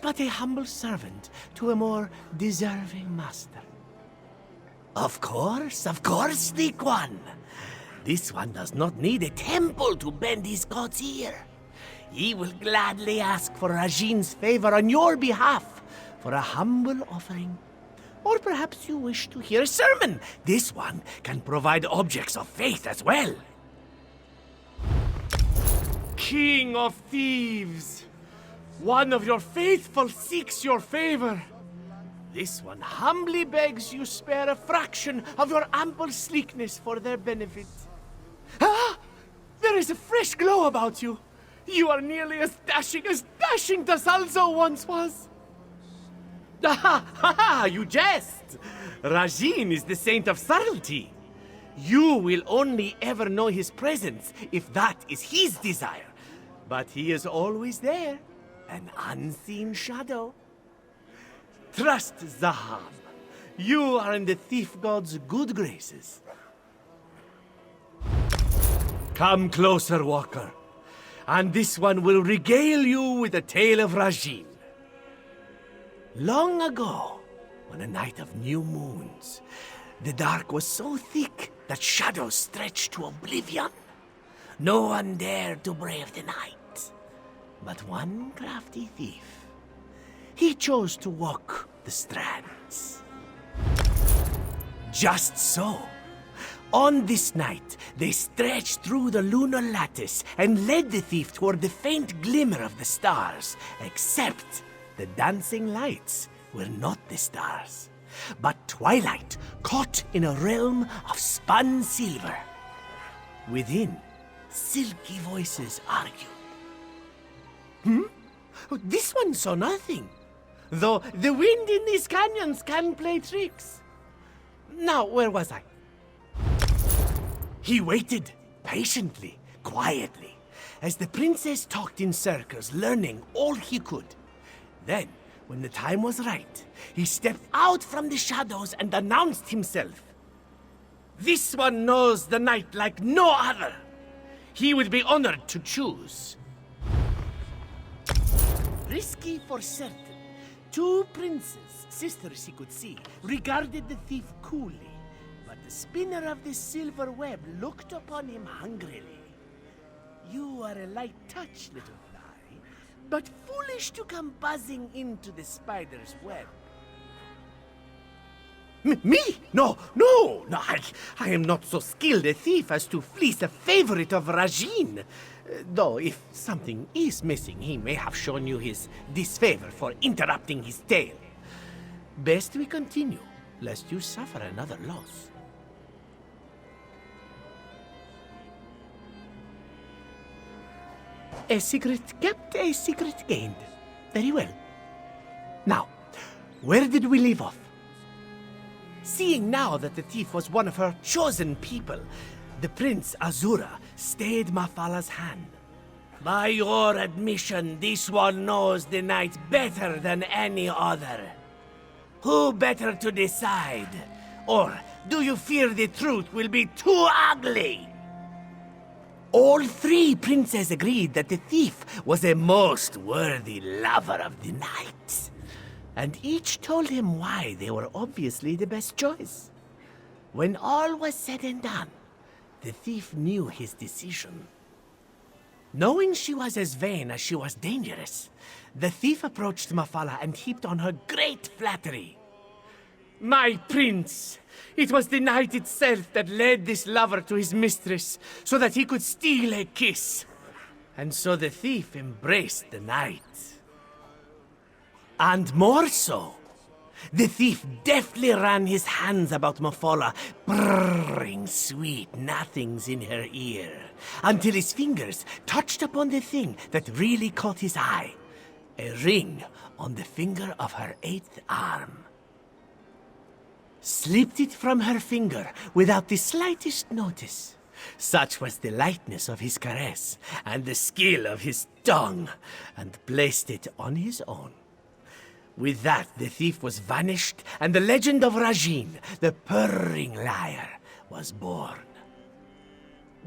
but a humble servant to a more deserving master. Of course, Sleek One. This one does not need a temple to bend his god's ear. He will gladly ask for Rajine's favor on your behalf for a humble offering. Or perhaps you wish to hear a sermon. This one can provide objects of faith as well. King of Thieves, one of your faithful seeks your favor. This one humbly begs you spare a fraction of your ample sleekness for their benefit. Ah! There is a fresh glow about you. You are nearly as dashing Dasalzo once was. Ha! You jest! Rajin is the saint of subtlety. You will only ever know his presence if that is his desire. But he is always there, an unseen shadow. Trust Zaham. You are in the thief god's good graces. Come closer, Walker. And this one will regale you with a tale of Rajin. Long ago, on a night of new moons, the dark was so thick that shadows stretched to oblivion. No one dared to brave the night, but one crafty thief. He chose to walk the strands. Just so. On this night, they stretched through the lunar lattice and led the thief toward the faint glimmer of the stars, except the dancing lights were not the stars, but twilight caught in a realm of spun silver. Within, silky voices argued. This one saw nothing, though the wind in these canyons can play tricks. Now, where was I? He waited, patiently, quietly, as the princess talked in circles, learning all he could. Then, when the time was right, he stepped out from the shadows and announced himself. This one knows the night like no other. He would be honored to choose. Risky for certain, two princes, sisters he could see, regarded the thief coolly. But the spinner of the silver web looked upon him hungrily. You are a light touch, little fly, but foolish to come buzzing into the spider's web. Me? No, I am not so skilled a thief as to fleece a favorite of Rajin. Though if something is missing, he may have shown you his disfavor for interrupting his tale. Best we continue, lest you suffer another loss. A secret kept, a secret gained. Very well. Now, where did we leave off? Seeing now that the thief was one of her chosen people, the Prince Azura stayed Mafala's hand. By your admission, this one knows the night better than any other. Who better to decide? Or do you fear the truth will be too ugly? All three princes agreed that the thief was a most worthy lover of the night. And each told him why they were obviously the best choice. When all was said and done, the thief knew his decision. Knowing she was as vain as she was dangerous, the thief approached Mafala and heaped on her great flattery. My prince, it was the night itself that led this lover to his mistress, so that he could steal a kiss. And so the thief embraced the night. And more so, the thief deftly ran his hands about Mafala, brrring sweet nothings in her ear, until his fingers touched upon the thing that really caught his eye, a ring on the finger of her 8th arm. Slipped it from her finger without the slightest notice. Such was the lightness of his caress and the skill of his tongue, and placed it on his own. With that, the thief was vanished, and the legend of Rajin, the purring liar, was born.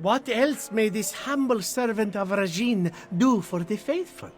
What else may this humble servant of Rajin do for the faithful?